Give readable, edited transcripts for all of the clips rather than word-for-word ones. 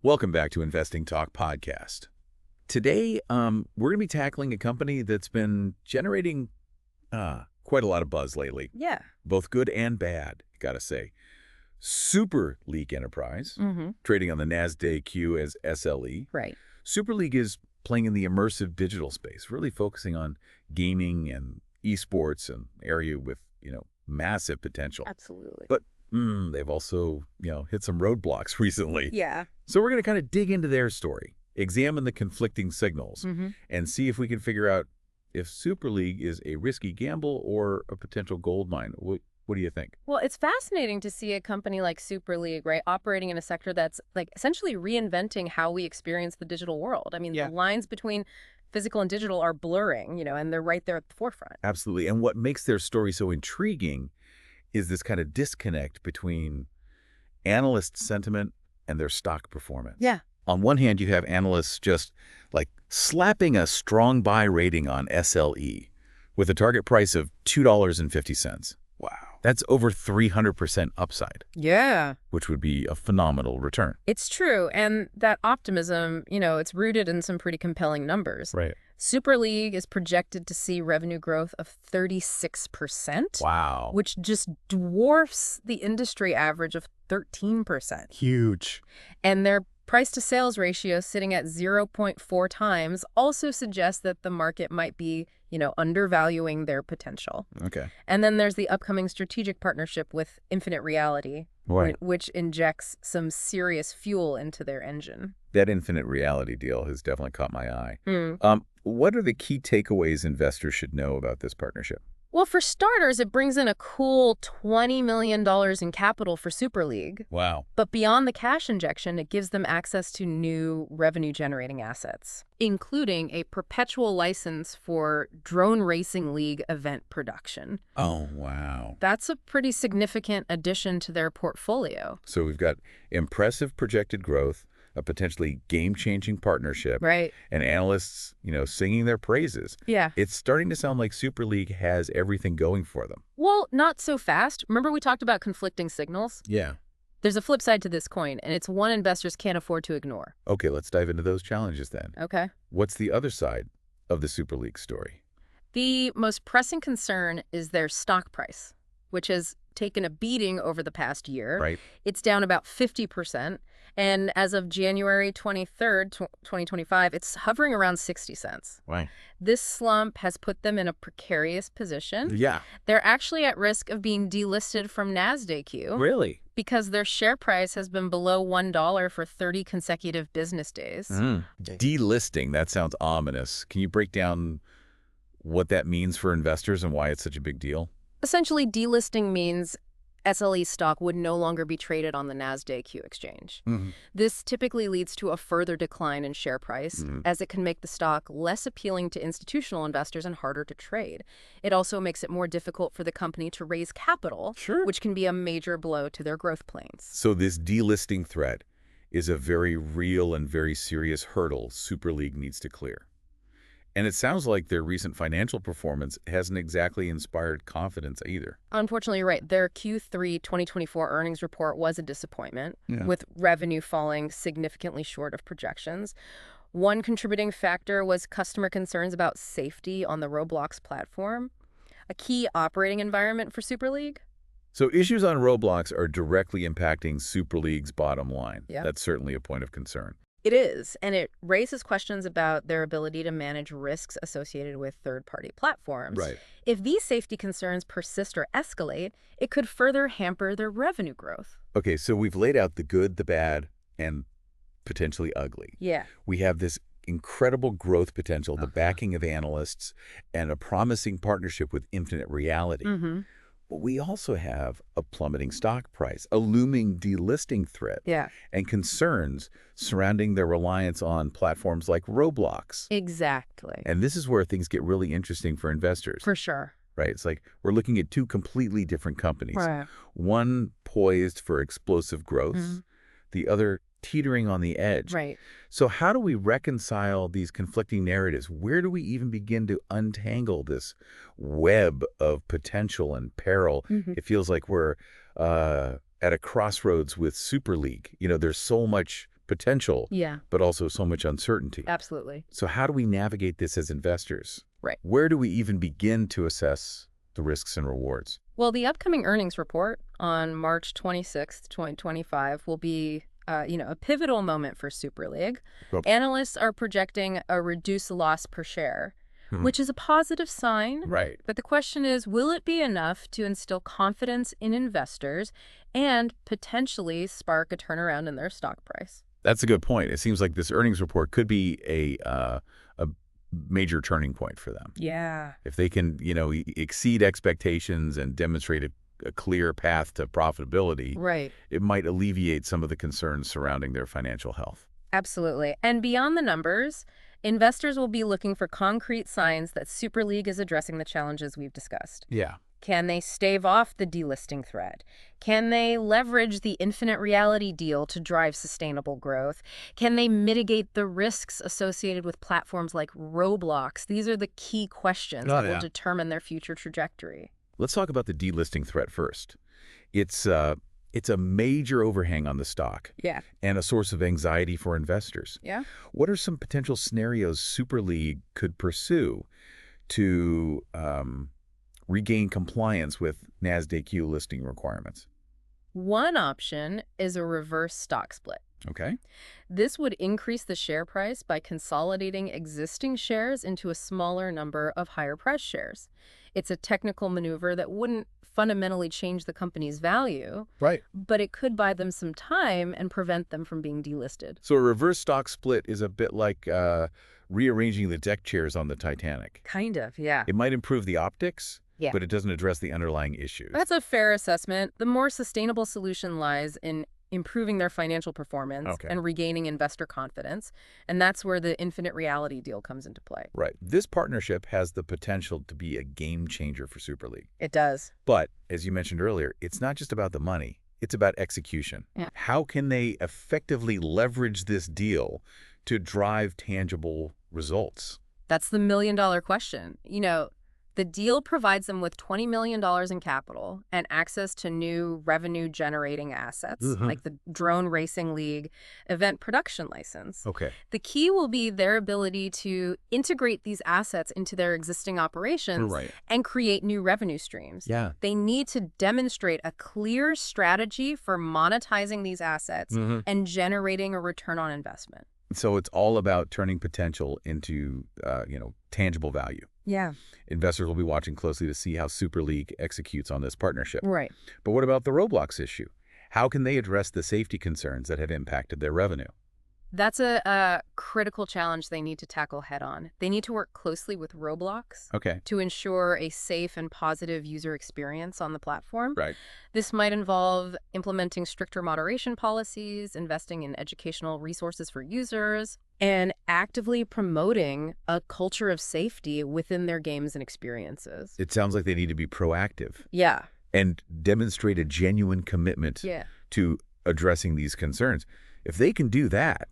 Welcome back to Investing Talk Podcast. Today, we're going to be tackling a company that's been generating quite a lot of buzz lately, Yeah. both good and bad, gotta say. Super League Enterprise, trading on the Nasdaq as SLE. Right. Super League is playing in the immersive digital space, really focusing on gaming and esports, an area with, massive potential. Absolutely. But they've also, hit some roadblocks recently. Yeah. So we're going to kind of dig into their story, examine the conflicting signals, and see if we can figure out if Super League is a risky gamble or a potential gold mine. What do you think? Well, it's fascinating to see a company like Super League, right, operating in a sector that's like essentially reinventing how we experience the digital world. I mean, Yeah. the lines between physical and digital are blurring, and they're right there at the forefront. Absolutely. And what makes their story so intriguing is this kind of disconnect between analyst sentiment and their stock performance. Yeah. On one hand, you have analysts just like slapping a strong buy rating on SLE with a target price of $2.50. Wow. That's over 300% upside, Yeah. which would be a phenomenal return. It's true. And that optimism, it's rooted in some pretty compelling numbers. Right. Super League is projected to see revenue growth of 36%. Wow. Which just dwarfs the industry average of 13%. Huge. And their price-to-sales ratio sitting at 0.4 times also suggests that the market might be, undervaluing their potential. Okay. And then there's the upcoming strategic partnership with Infinite Reality, Right. which injects some serious fuel into their engine. That Infinite Reality deal has definitely caught my eye. Hmm. What are the key takeaways investors should know about this partnership? Well, for starters, it brings in a cool $20 million in capital for Super League. Wow. But beyond the cash injection, it gives them access to new revenue-generating assets, including a perpetual license for Drone Racing League event production. Oh, wow. That's a pretty significant addition to their portfolio. So we've got impressive projected growth, a potentially game-changing partnership, Right. and analysts, singing their praises. Yeah. It's starting to sound like Super League has everything going for them. Well, not so fast. Remember we talked about conflicting signals? Yeah. There's a flip side to this coin, and it's one investors can't afford to ignore. Okay, let's dive into those challenges then. Okay. What's the other side of the Super League story? The most pressing concern is their stock price, which has taken a beating over the past year. Right. It's down about 50%. And as of January 23rd, 2025, it's hovering around 60 cents. Why? This slump has put them in a precarious position. Yeah. They're actually at risk of being delisted from Nasdaq Really? because their share price has been below $1 for 30 consecutive business days. Delisting, that sounds ominous. Can you break down what that means for investors and why it's such a big deal? Essentially, delisting means SLE stock would no longer be traded on the Nasdaq exchange. This typically leads to a further decline in share price, as it can make the stock less appealing to institutional investors and harder to trade. It also makes it more difficult for the company to raise capital, Sure. which can be a major blow to their growth plans. So this delisting threat is a very real and very serious hurdle Super League needs to clear. And it sounds like their recent financial performance hasn't exactly inspired confidence either. Unfortunately, you're right. Their Q3 2024 earnings report was a disappointment, Yeah. with revenue falling significantly short of projections. One contributing factor was customer concerns about safety on the Roblox platform, a key operating environment for Super League. So issues on Roblox are directly impacting Super League's bottom line. Yeah. That's certainly a point of concern. It is, and it raises questions about their ability to manage risks associated with third-party platforms. Right. If these safety concerns persist or escalate, it could further hamper their revenue growth. Okay, so we've laid out the good, the bad, and potentially ugly. Yeah. We have this incredible growth potential, the backing of analysts, and a promising partnership with Infinite Reality. But we also have a plummeting stock price, a looming delisting threat, Yeah. and concerns surrounding their reliance on platforms like Roblox. Exactly. And this is where things get really interesting for investors, For sure. right? It's like we're looking at two completely different companies. Right. One poised for explosive growth, the other teetering on the edge. Right. So how do we reconcile these conflicting narratives? Where do we even begin to untangle this web of potential and peril? It feels like we're at a crossroads with Super League. There's so much potential, Yeah, but also so much uncertainty. absolutely. So how do we navigate this as investors? Right. Where do we even begin to assess the risks and rewards? Well, the upcoming earnings report on March 26th, 2025 will be a pivotal moment for Super League. Well, Analysts are projecting a reduced loss per share, Hmm. which is a positive sign. Right. But the question is, will it be enough to instill confidence in investors and potentially spark a turnaround in their stock price? That's a good point. It seems like this earnings report could be a major turning point for them. Yeah. If they can, exceed expectations and demonstrate a clear path to profitability, Right. it might alleviate some of the concerns surrounding their financial health. Absolutely. And beyond the numbers, investors will be looking for concrete signs that Super League is addressing the challenges we've discussed. Yeah. Can they stave off the delisting threat? Can they leverage the infinite reality deal to drive sustainable growth? Can they mitigate the risks associated with platforms like Roblox? These are the key questions that will determine their future trajectory. Let's talk about the delisting threat first. It's a major overhang on the stock Yeah. and a source of anxiety for investors. Yeah. What are some potential scenarios Super League could pursue to regain compliance with Nasdaq listing requirements? One option is a reverse stock split. Okay. This would increase the share price by consolidating existing shares into a smaller number of higher-priced shares. It's a technical maneuver that wouldn't fundamentally change the company's value, Right. but it could buy them some time and prevent them from being delisted. So a reverse stock split is a bit like rearranging the deck chairs on the Titanic. Kind of, yeah. It might improve the optics, Yeah. but it doesn't address the underlying issues. That's a fair assessment. The more sustainable solution lies in improving their financial performance and regaining investor confidence. And that's where the infinite reality deal comes into play. Right. This partnership has the potential to be a game changer for Super League. It does. But, as you mentioned earlier, it's not just about the money. It's about execution. Yeah. How can they effectively leverage this deal to drive tangible results? That's the million-dollar question. The deal provides them with $20 million in capital and access to new revenue-generating assets, like the Drone Racing League event production license. Okay. The key will be their ability to integrate these assets into their existing operations and create new revenue streams. Yeah. They need to demonstrate a clear strategy for monetizing these assets and generating a return on investment. So it's all about turning potential into, tangible value. Yeah. Investors will be watching closely to see how Super League executes on this partnership. Right. But what about the Roblox issue? How can they address the safety concerns that have impacted their revenue? That's a critical challenge they need to tackle head on. They need to work closely with Roblox to ensure a safe and positive user experience on the platform. Right. This might involve implementing stricter moderation policies, investing in educational resources for users, and actively promoting a culture of safety within their games and experiences. It sounds like they need to be proactive. Yeah. And demonstrate a genuine commitment to addressing these concerns. If they can do that,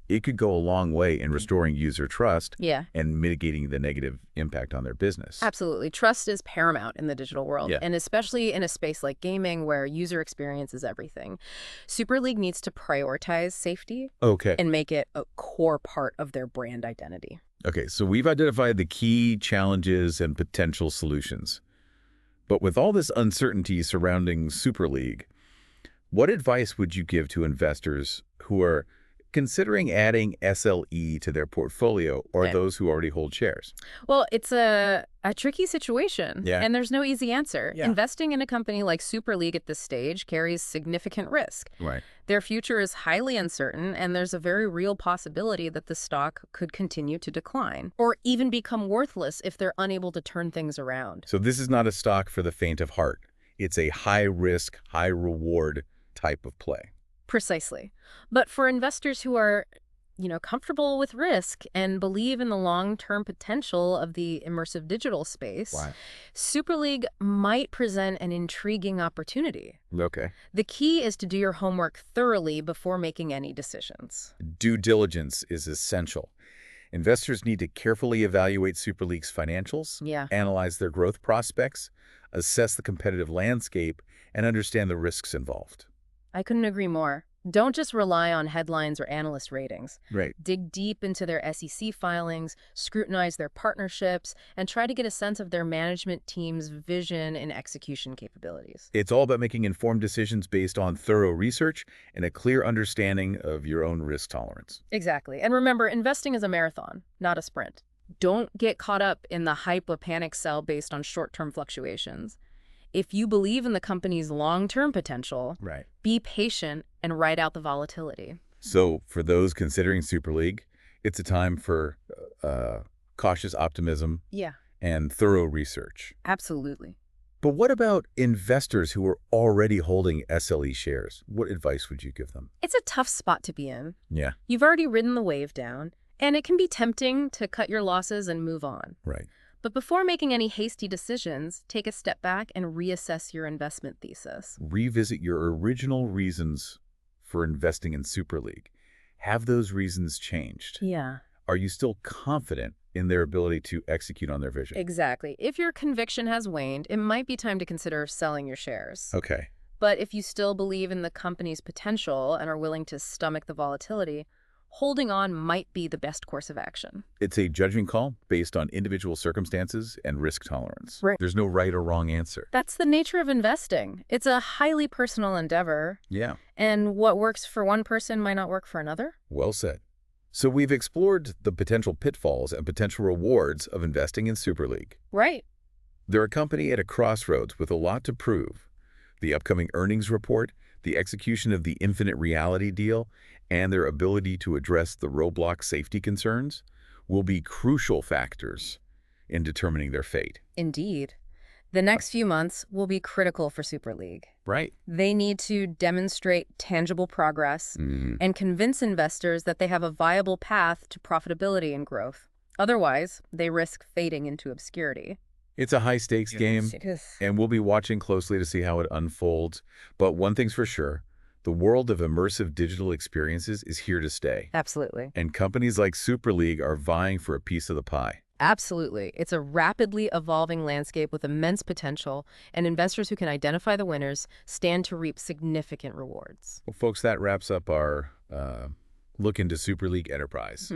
it could go a long way in restoring user trust and mitigating the negative impact on their business. Absolutely. Trust is paramount in the digital world, and especially in a space like gaming where user experience is everything. Super League needs to prioritize safety and make it a core part of their brand identity. Okay, so we've identified the key challenges and potential solutions. But with all this uncertainty surrounding Super League, what advice would you give to investors who are considering adding SLE to their portfolio or those who already hold shares? Well, it's a tricky situation, and there's no easy answer. Investing in a company like Super League at this stage carries significant risk. Right. Their future is highly uncertain, and there's a very real possibility that the stock could continue to decline or even become worthless if they're unable to turn things around. So this is not a stock for the faint of heart. It's a high-risk, high-reward type of play. Precisely. But for investors who are, comfortable with risk and believe in the long-term potential of the immersive digital space, Super League might present an intriguing opportunity. Okay. The key is to do your homework thoroughly before making any decisions. Due diligence is essential. Investors need to carefully evaluate Super League's financials, analyze their growth prospects, assess the competitive landscape, and understand the risks involved. I couldn't agree more. Don't just rely on headlines or analyst ratings. Right. Dig deep into their SEC filings, scrutinize their partnerships, and try to get a sense of their management team's vision and execution capabilities. It's all about making informed decisions based on thorough research and a clear understanding of your own risk tolerance. Exactly. And remember, investing is a marathon, not a sprint. Don't get caught up in the hype or panic sell based on short-term fluctuations. If you believe in the company's long-term potential, Right. be patient and ride out the volatility. So for those considering Super League, it's a time for cautious optimism Yeah, and thorough research. absolutely. But what about investors who are already holding SLE shares? What advice would you give them? It's a tough spot to be in. Yeah, You've already ridden the wave down, and it can be tempting to cut your losses and move on. right. But before making any hasty decisions, take a step back and reassess your investment thesis. Revisit your original reasons for investing in Super League. Have those reasons changed? Yeah, Are you still confident in their ability to execute on their vision? exactly. If your conviction has waned, it might be time to consider selling your shares. Okay. But if you still believe in the company's potential and are willing to stomach the volatility, holding on might be the best course of action. It's a judgment call based on individual circumstances and risk tolerance. Right. There's no right or wrong answer. That's the nature of investing. It's a highly personal endeavor, Yeah, and what works for one person might not work for another. well said. So we've explored the potential pitfalls and potential rewards of investing in Super League. Right. They're a company at a crossroads with a lot to prove. The upcoming earnings report, the execution of the infinite reality deal, and their ability to address the roadblock safety concerns will be crucial factors in determining their fate. Indeed. The next few months will be critical for Super League. Right. They need to demonstrate tangible progress and convince investors that they have a viable path to profitability and growth. Otherwise, they risk fading into obscurity. It's a high-stakes game, It is. and we'll be watching closely to see how it unfolds. But one thing's for sure, the world of immersive digital experiences is here to stay. Absolutely. And companies like Super League are vying for a piece of the pie. Absolutely. It's a rapidly evolving landscape with immense potential, and investors who can identify the winners stand to reap significant rewards. Well, folks, that wraps up our look into Super League Enterprise.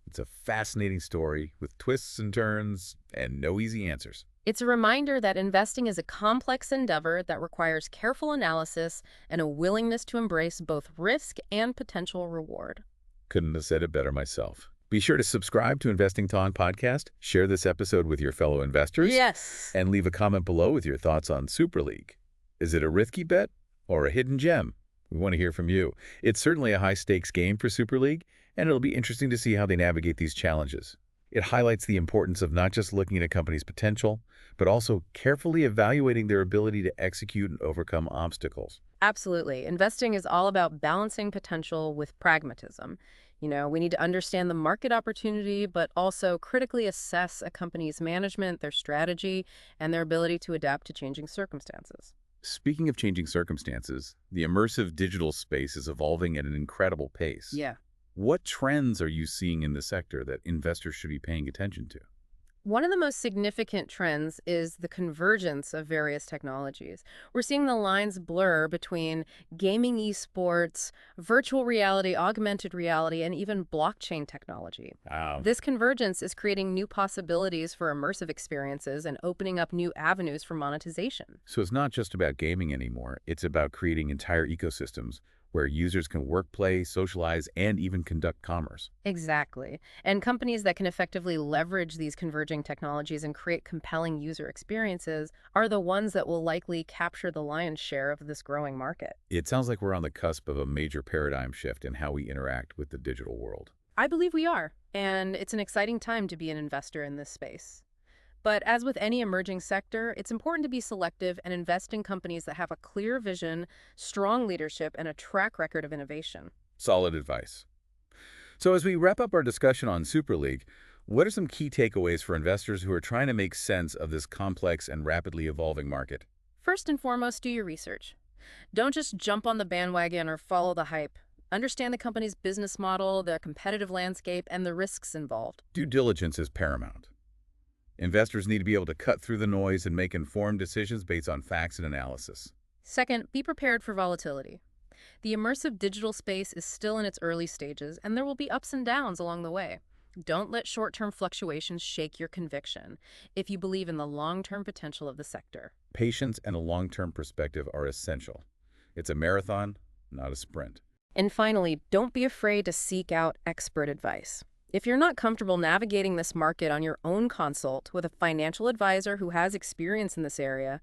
It's a fascinating story with twists and turns and no easy answers. It's a reminder that investing is a complex endeavor that requires careful analysis and a willingness to embrace both risk and potential reward. Couldn't have said it better myself. Be sure to subscribe to Investing Time podcast, share this episode with your fellow investors, Yes. and leave a comment below with your thoughts on Super League. Is it a risky bet or a hidden gem? We want to hear from you. It's certainly a high-stakes game for Super League, and it'll be interesting to see how they navigate these challenges. It highlights the importance of not just looking at a company's potential, but also carefully evaluating their ability to execute and overcome obstacles. Absolutely. Investing is all about balancing potential with pragmatism. We need to understand the market opportunity, but also critically assess a company's management, their strategy, and their ability to adapt to changing circumstances. Speaking of changing circumstances, the immersive digital space is evolving at an incredible pace. Yeah. What trends are you seeing in the sector that investors should be paying attention to? One of the most significant trends is the convergence of various technologies. We're seeing the lines blur between gaming esports, virtual reality, augmented reality, and even blockchain technology. Wow. This convergence is creating new possibilities for immersive experiences and opening up new avenues for monetization. So it's not just about gaming anymore. It's about creating entire ecosystems where users can work, play, socialize, and even conduct commerce. Exactly. And companies that can effectively leverage these converging technologies and create compelling user experiences are the ones that will likely capture the lion's share of this growing market. It sounds like we're on the cusp of a major paradigm shift in how we interact with the digital world. I believe we are, and it's an exciting time to be an investor in this space. But as with any emerging sector, it's important to be selective and invest in companies that have a clear vision, strong leadership, and a track record of innovation. Solid advice. So as we wrap up our discussion on Super League, what are some key takeaways for investors who are trying to make sense of this complex and rapidly evolving market? First and foremost, do your research. Don't just jump on the bandwagon or follow the hype. Understand the company's business model, the competitive landscape, and the risks involved. Due diligence is paramount. Investors need to be able to cut through the noise and make informed decisions based on facts and analysis. Second, be prepared for volatility. The immersive digital space is still in its early stages, and there will be ups and downs along the way. Don't let short-term fluctuations shake your conviction if you believe in the long-term potential of the sector. Patience and a long-term perspective are essential. It's a marathon, not a sprint. And finally, don't be afraid to seek out expert advice. If you're not comfortable navigating this market on your own, consult with a financial advisor who has experience in this area.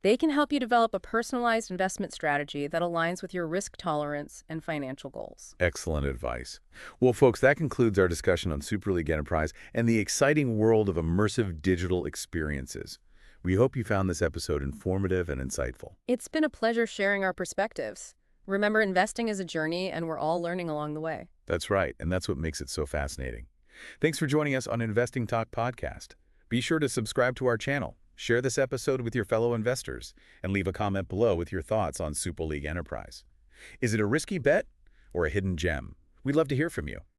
They can help you develop a personalized investment strategy that aligns with your risk tolerance and financial goals. Excellent advice. Well, folks, that concludes our discussion on Super League Enterprise and the exciting world of immersive digital experiences. We hope you found this episode informative and insightful. It's been a pleasure sharing our perspectives. Remember, investing is a journey, and we're all learning along the way. That's right, and that's what makes it so fascinating. Thanks for joining us on Investing Talk Podcast. Be sure to subscribe to our channel, share this episode with your fellow investors, and leave a comment below with your thoughts on Super League Enterprise. Is it a risky bet or a hidden gem? We'd love to hear from you.